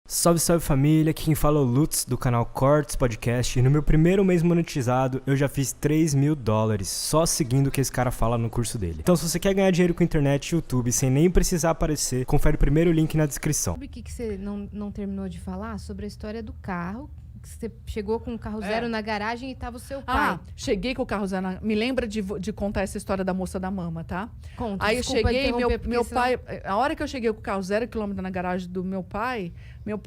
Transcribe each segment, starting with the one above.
Salve, salve família, aqui quem fala é o Lutz do canal Cortes Podcast e no meu primeiro mês monetizado eu já fiz $3.000 só seguindo o que esse cara fala no curso dele. Então se você quer ganhar dinheiro com internet e YouTube sem nem precisar aparecer, confere o primeiro link na descrição. Sabe o que você não terminou de falar? Sobre a história do carro. Que você chegou com o carro zero na garagem e tava o seu pai. Cheguei com o carro zero. Me lembra de contar essa história da moça da mama, tá? Conta, aí eu cheguei, meu senão... pai... A hora que eu cheguei com o carro 0 km na garagem do meu pai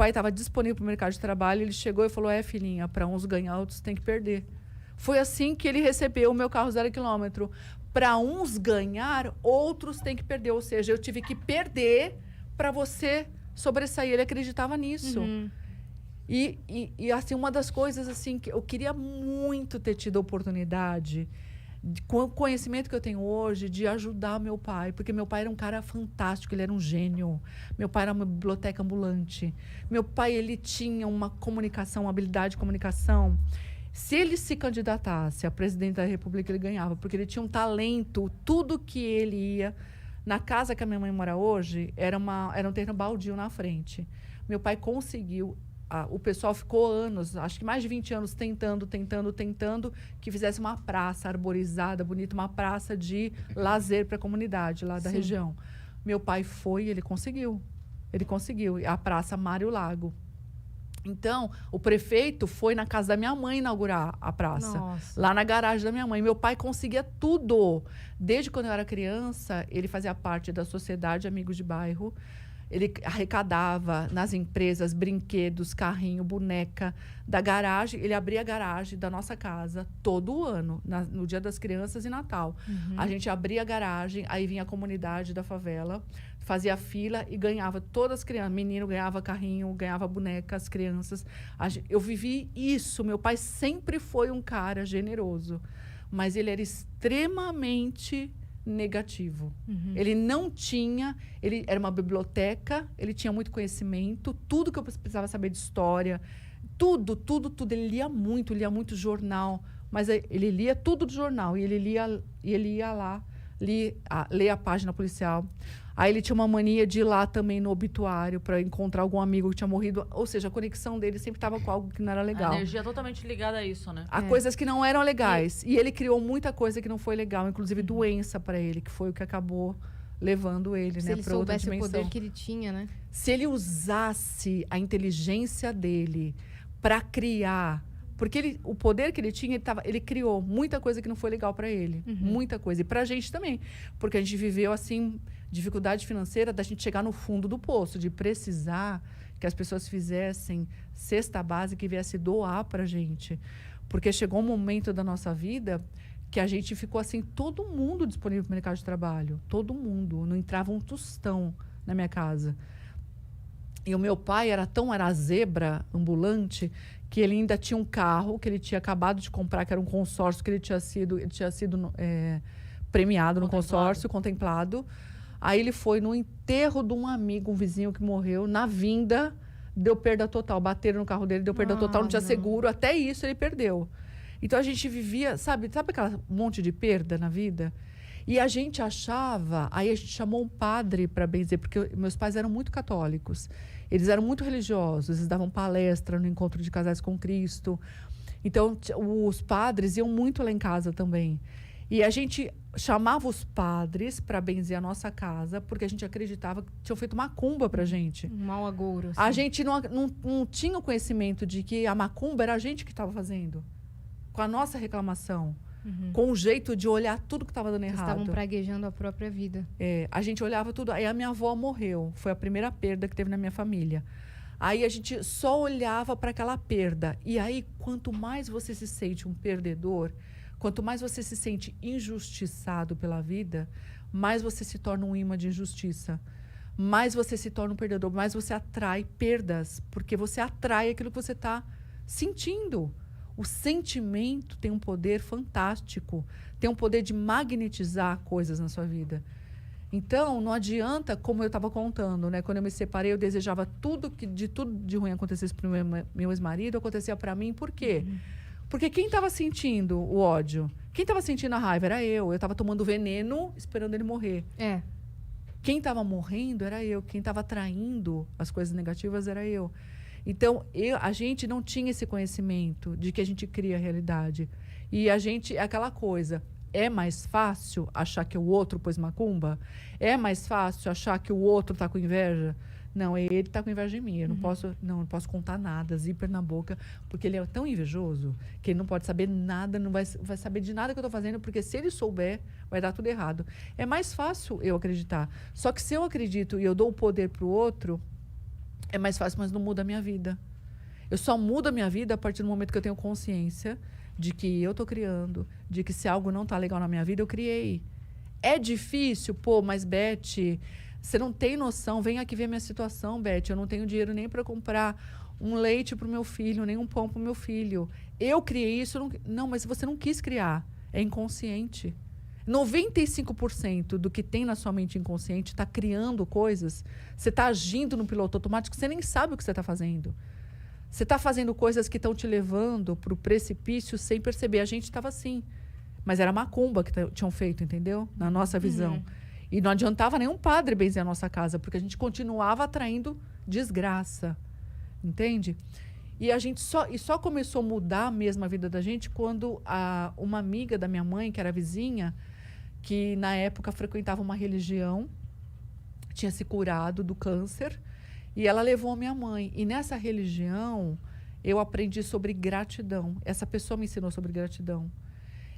estava disponível para o mercado de trabalho. Ele chegou e falou, filhinha, para uns ganhar, outros tem que perder. Foi assim que ele recebeu o meu carro 0 km. Para uns ganhar, outros tem que perder. Ou seja, eu tive que perder para você sobressair. Ele acreditava nisso. Uhum. E assim, uma das coisas assim que eu queria muito ter tido a oportunidade, com o conhecimento que eu tenho hoje, de ajudar meu pai. Porque meu pai era um cara fantástico, ele era um gênio. Meu pai era uma biblioteca ambulante. Meu pai, ele tinha uma comunicação, uma habilidade de comunicação. Se ele se candidatasse a presidente da República, ele ganhava. Porque ele tinha um talento, tudo que ele ia... Na casa que a minha mãe mora hoje, era um terreno baldio na frente. Meu pai conseguiu... O pessoal ficou anos, acho que mais de 20 anos, tentando que fizesse uma praça arborizada, bonita, uma praça de lazer para a comunidade lá da região. Meu pai foi, ele conseguiu. A Praça Mário Lago. Então, o prefeito foi na casa da minha mãe inaugurar a praça. Nossa. Lá na garagem da minha mãe. Meu pai conseguia tudo. Desde quando eu era criança, ele fazia parte da Sociedade Amigos de Bairro. Ele arrecadava nas empresas brinquedos, carrinho, boneca da garagem. Ele abria a garagem da nossa casa todo ano, no Dia das Crianças e Natal. Uhum. A gente abria a garagem, aí vinha a comunidade da favela, fazia fila e ganhava todas as crianças. Menino ganhava carrinho, ganhava boneca, as crianças. Eu vivi isso. Meu pai sempre foi um cara generoso, mas ele era extremamente... negativo. Uhum. Ele não tinha... Ele era uma biblioteca, ele tinha muito conhecimento, tudo que eu precisava saber de história, tudo. Ele lia muito jornal, mas ele lia tudo do jornal, e ele ia lá, ler a página policial. Aí ele tinha uma mania de ir lá também no obituário para encontrar algum amigo que tinha morrido. Ou seja, a conexão dele sempre estava com algo que não era legal. A energia totalmente ligada a isso, né? A coisas que não eram legais. E ele criou muita coisa que não foi legal, inclusive doença para ele, que foi o que acabou levando ele, Se né, ele para outra soubesse dimensão. o poder que ele tinha, né? Se ele usasse a inteligência dele para criar... Porque o poder que ele tinha, ele criou muita coisa que não foi legal para ele. Uhum. Muita coisa. E para a gente também. Porque a gente viveu, assim, dificuldade financeira da gente chegar no fundo do poço, de precisar que as pessoas fizessem cesta básica e viesse doar para a gente. Porque chegou um momento da nossa vida que a gente ficou, assim, todo mundo disponível para o mercado de trabalho. Todo mundo. Não entrava um tostão na minha casa. E o meu pai era a zebra ambulante, que ele ainda tinha um carro que ele tinha acabado de comprar, que era um consórcio que ele tinha sido premiado no consórcio, contemplado. Aí ele foi no enterro de um amigo, um vizinho que morreu, na vinda, deu perda total. Bateram no carro dele, deu perda total, não tinha seguro. Até isso ele perdeu. Então a gente vivia, sabe aquela monte de perda na vida? E a gente achava, aí a gente chamou um padre para benzer, porque meus pais eram muito católicos. Eles eram muito religiosos, eles davam palestra no Encontro de Casais com Cristo. Então, os padres iam muito lá em casa também. E a gente chamava os padres para benzer a nossa casa, porque a gente acreditava que tinham feito macumba para a gente. Um mau agouro. Assim. A gente não tinha o conhecimento de que a macumba era a gente que estava fazendo, com a nossa reclamação. Uhum. Com o jeito de olhar tudo que estava dando Vocês errado. estavam praguejando a própria vida. A gente olhava tudo. Aí a minha avó morreu. Foi a primeira perda que teve na minha família. Aí a gente só olhava para aquela perda. E aí, quanto mais você se sente um perdedor, quanto mais você se sente injustiçado pela vida, mais você se torna um imã de injustiça. Mais você se torna um perdedor, mais você atrai perdas. Porque você atrai aquilo que você está sentindo. O sentimento tem um poder fantástico, tem um poder de magnetizar coisas na sua vida. Então, não adianta, como eu estava contando, né? Quando eu me separei, eu desejava tudo de ruim acontecesse para o meu ex-marido, acontecia para mim. Por quê? Uhum. Porque quem estava sentindo o ódio, quem estava sentindo a raiva era eu. Eu estava tomando veneno, esperando ele morrer. Quem estava morrendo era eu. Quem estava atraindo as coisas negativas era eu. Então, a gente não tinha esse conhecimento de que a gente cria a realidade. E a gente, é aquela coisa, é mais fácil achar que o outro pôs macumba? É mais fácil achar que o outro está com inveja? Não, ele está com inveja de mim. Eu não posso contar nada, zíper na boca, porque ele é tão invejoso que ele não pode saber nada, não vai saber de nada que eu estou fazendo, porque se ele souber, vai dar tudo errado. É mais fácil eu acreditar. Só que se eu acredito e eu dou o poder para o outro, é mais fácil, mas não muda a minha vida. Eu só mudo a minha vida a partir do momento que eu tenho consciência de que eu estou criando, de que se algo não está legal na minha vida, eu criei. É difícil, pô, mas Beth, você não tem noção. Vem aqui ver minha situação, Beth. Eu não tenho dinheiro nem para comprar um leite para o meu filho, nem um pão para o meu filho. Eu criei isso. Não, mas você não quis criar. É inconsciente. 95% do que tem na sua mente inconsciente está criando coisas. Você está agindo no piloto automático, você nem sabe o que você está fazendo. Você está fazendo coisas que estão te levando para o precipício sem perceber. A gente estava assim. Mas era macumba que tinham feito, entendeu? Na nossa visão. E não adiantava nenhum padre benzer a nossa casa, porque a gente continuava atraindo desgraça. Entende? E a gente só começou a mudar mesmo a vida da gente quando uma amiga da minha mãe, que era vizinha, que na época frequentava uma religião, tinha se curado do câncer, e ela levou a minha mãe. E nessa religião, eu aprendi sobre gratidão. Essa pessoa me ensinou sobre gratidão.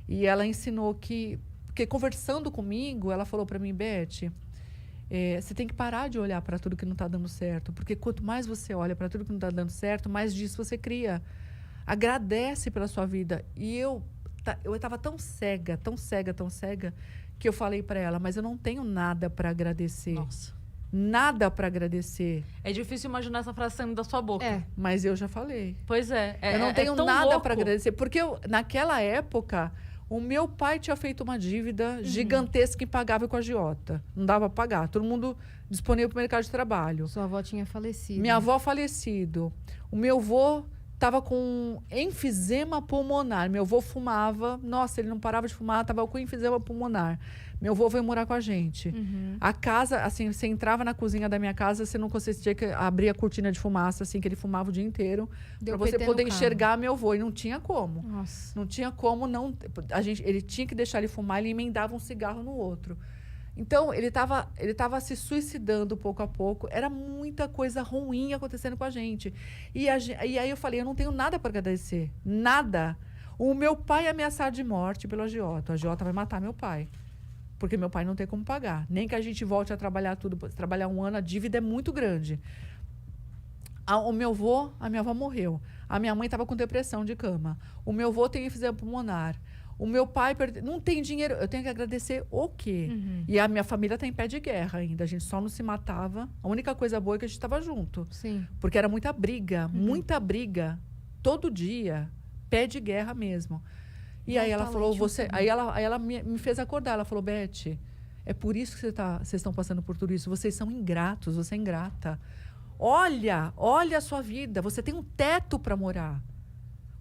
E ela ensinou porque conversando comigo, ela falou para mim, Beth, você tem que parar de olhar para tudo que não está dando certo, porque quanto mais você olha para tudo que não está dando certo, mais disso você cria. Agradece pela sua vida. E eu estava tão cega, que eu falei para ela, mas eu não tenho nada para agradecer. Nossa. Nada para agradecer. É difícil imaginar essa frase saindo da sua boca. Mas eu já falei. Pois é. Eu não tenho tão nada louco. para agradecer, porque naquela época o meu pai tinha feito uma dívida gigantesca impagável com a agiota. Não dava para pagar. Todo mundo disponível para o mercado de trabalho. Sua avó tinha falecido. Minha avó falecido. O meu avô estava com enfisema pulmonar. Meu avô fumava. Nossa, ele não parava de fumar, estava com enfisema pulmonar. Meu avô veio morar com a gente. A casa, assim, você entrava na cozinha da minha casa, você não conseguia abrir a cortina de fumaça, assim, que ele fumava o dia inteiro, para você PT poder no carro. enxergar meu avô. E não tinha como. Nossa. Não tinha como não. Ele tinha que deixar ele fumar, ele emendava um cigarro no outro. Então, ele tava se suicidando pouco a pouco. Era muita coisa ruim acontecendo com a gente. E aí eu falei, eu não tenho nada para agradecer. Nada. O meu pai é ameaçado de morte pelo agiota. O agiota vai matar meu pai. Porque meu pai não tem como pagar. Nem que a gente volte a trabalhar trabalhar um ano, a dívida é muito grande. A minha avó morreu. A minha mãe estava com depressão de cama. O meu avô tem enfisema pulmonar. O meu pai não tem dinheiro. Eu tenho que agradecer o quê? E a minha família está em pé de guerra ainda. A gente só não se matava. A única coisa boa é que a gente estava junto. Sim. Porque era muita briga. Todo dia. Pé de guerra mesmo. E aí ela falou, aí ela me fez acordar. Ela falou, Beth, é por isso que vocês estão passando por tudo isso. Vocês são ingratos, você é ingrata. Olha a sua vida. Você tem um teto para morar.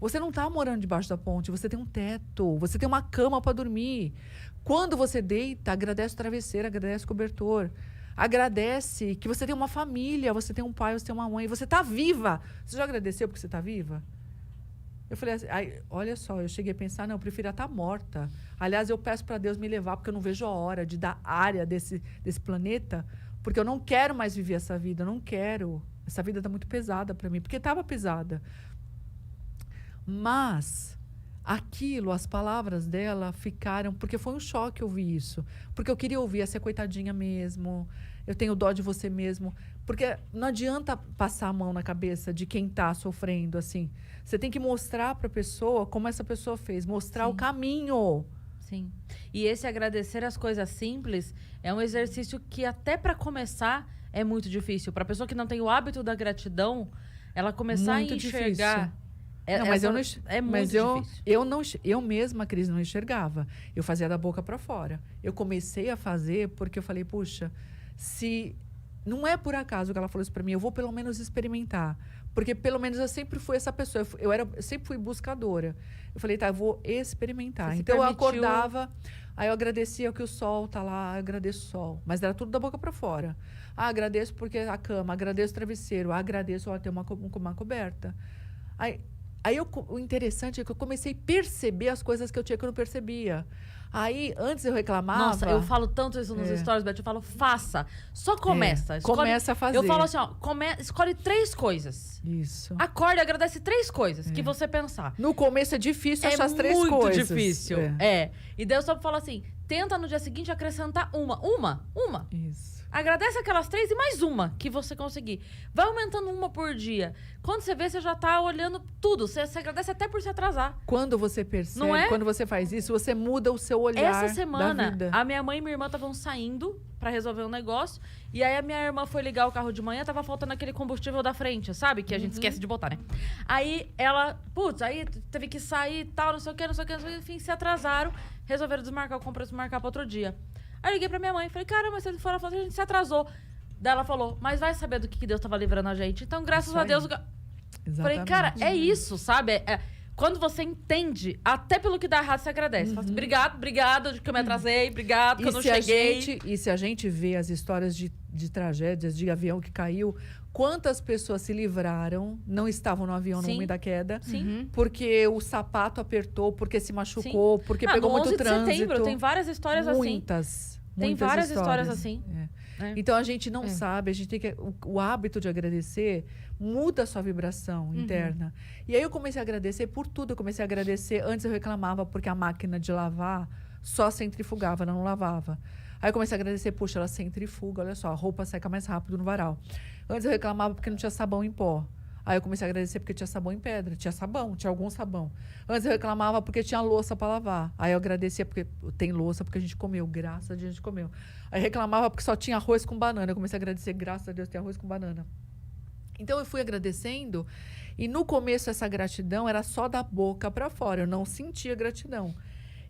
Você não está morando debaixo da ponte, você tem um teto, você tem uma cama para dormir. Quando você deita, agradece o travesseiro, agradece o cobertor. Agradece que você tem uma família, você tem um pai, você tem uma mãe, você está viva. Você já agradeceu porque você está viva? Eu falei assim, olha só, eu cheguei a pensar, não, eu preferia estar morta. Aliás, eu peço para Deus me levar, porque eu não vejo a hora de dar área desse planeta, porque eu não quero mais viver essa vida, eu não quero. Essa vida está muito pesada para mim, porque estava pesada. Mas as palavras dela ficaram, porque foi um choque ouvir isso. Porque eu queria ouvir essa coitadinha mesmo, eu tenho dó de você mesmo. Porque não adianta passar a mão na cabeça de quem está sofrendo, assim. Você tem que mostrar para a pessoa como essa pessoa fez, mostrar o caminho. Sim. E esse agradecer as coisas simples é um exercício que até para começar é muito difícil. Para a pessoa que não tem o hábito da gratidão, ela começar Muito a enxergar... difícil. Mas é muito difícil. Eu mesma, Cris, não enxergava. Eu fazia da boca para fora. Eu comecei a fazer porque eu falei, puxa, se não é por acaso que ela falou isso para mim, eu vou pelo menos experimentar. Porque pelo menos eu sempre fui essa pessoa. Eu sempre fui buscadora. Eu falei, tá, eu vou experimentar. Você se Então eu permitiu- acordava, aí eu agradecia que o sol tá lá, eu agradeço o sol. Mas era tudo da boca para fora. Agradeço porque a cama, agradeço o travesseiro, agradeço ter uma coberta. O interessante é que eu comecei a perceber as coisas que eu tinha que eu não percebia. Aí, antes eu reclamava... Nossa, eu falo tanto isso nos stories, Beth. Eu falo, faça. Só começa. Começa a fazer. Eu falo assim, ó, escolhe 3 coisas. Isso. Acorda e agradece 3 coisas que você pensar. No começo é difícil achar as 3 muito coisas. difícil. É. E daí eu só falo assim, tenta no dia seguinte acrescentar uma. Isso. Agradece aquelas 3 e mais uma que você conseguir. Vai aumentando uma por dia. Quando você vê, você já tá olhando tudo. Você agradece até por se atrasar. Quando você percebe, Não é? quando você faz isso, você muda o seu olhar Essa semana, da vida. a minha mãe e minha irmã estavam saindo pra resolver um negócio. E aí a minha irmã foi ligar o carro de manhã, tava faltando aquele combustível da frente, sabe? Que a gente esquece de botar, né? Aí ela, aí teve que sair e tal, não sei o que, enfim, se atrasaram. Resolveram desmarcar o compromisso, marcar pra outro dia. Aí eu liguei pra minha mãe e falei, cara, mas se ele for, ela falou, a gente se atrasou. Daí ela falou, mas vai saber do que Deus tava livrando a gente. Então, graças Isso a aí. Deus... Exatamente. Falei, cara, é isso, sabe? Quando você entende, até pelo que dá errado, você agradece. Fala assim, obrigado de que eu me atrasei, obrigado que eu não cheguei. E se a gente vê as histórias de tragédias, de avião que caiu, quantas pessoas se livraram, não estavam no avião no Sim. momento da queda, Sim. porque o sapato apertou, porque se machucou, porque pegou no muito 11 de trânsito. setembro, tem várias histórias assim. Muitas Tem várias histórias assim. É. Então a gente não sabe, a gente tem que o hábito de agradecer muda a sua vibração interna. E aí eu comecei a agradecer por tudo, eu comecei a agradecer, antes eu reclamava porque a máquina de lavar só centrifugava, não lavava. Aí eu comecei a agradecer, puxa, ela centrifuga, olha só, a roupa seca mais rápido no varal. Antes eu reclamava porque não tinha sabão em pó. Aí eu comecei a agradecer porque tinha sabão em pedra, tinha algum sabão. Antes eu reclamava porque tinha louça para lavar. Aí eu agradecia porque tem louça porque a gente comeu, graças a Deus a gente comeu. Aí eu reclamava porque só tinha arroz com banana. Eu comecei a agradecer, graças a Deus tem arroz com banana. Então eu fui agradecendo e no começo essa gratidão era só da boca para fora, eu não sentia gratidão.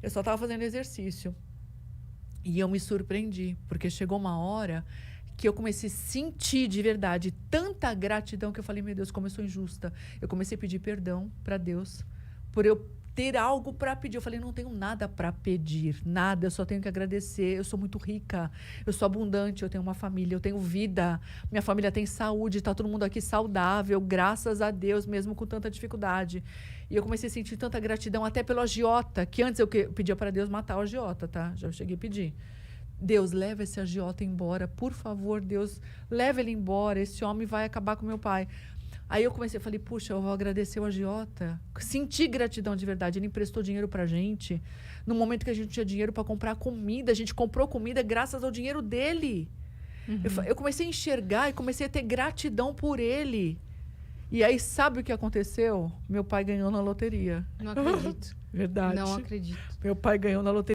Eu só estava fazendo exercício. E eu me surpreendi, porque chegou uma hora que eu comecei a sentir de verdade tanta gratidão que eu falei, meu Deus, como eu sou injusta. Eu comecei a pedir perdão para Deus por eu ter algo para pedir. Eu falei, não tenho nada para pedir, nada, eu só tenho que agradecer. Eu sou muito rica, eu sou abundante, eu tenho uma família, eu tenho vida, minha família tem saúde, tá todo mundo aqui saudável, graças a Deus, mesmo com tanta dificuldade. E eu comecei a sentir tanta gratidão até pelo agiota, que antes eu pedia para Deus matar o agiota, tá? Já cheguei a pedir. Deus, leva esse agiota embora, por favor, Deus, leva ele embora, esse homem vai acabar com meu pai. Aí eu comecei, falei, puxa, eu vou agradecer o agiota. Senti gratidão de verdade, ele emprestou dinheiro pra gente. No momento que a gente não tinha dinheiro para comprar comida, a gente comprou comida graças ao dinheiro dele. Eu comecei a enxergar e comecei a ter gratidão por ele. E aí, sabe o que aconteceu? Meu pai ganhou na loteria. Não acredito. Verdade. Não acredito. Meu pai ganhou na loteria.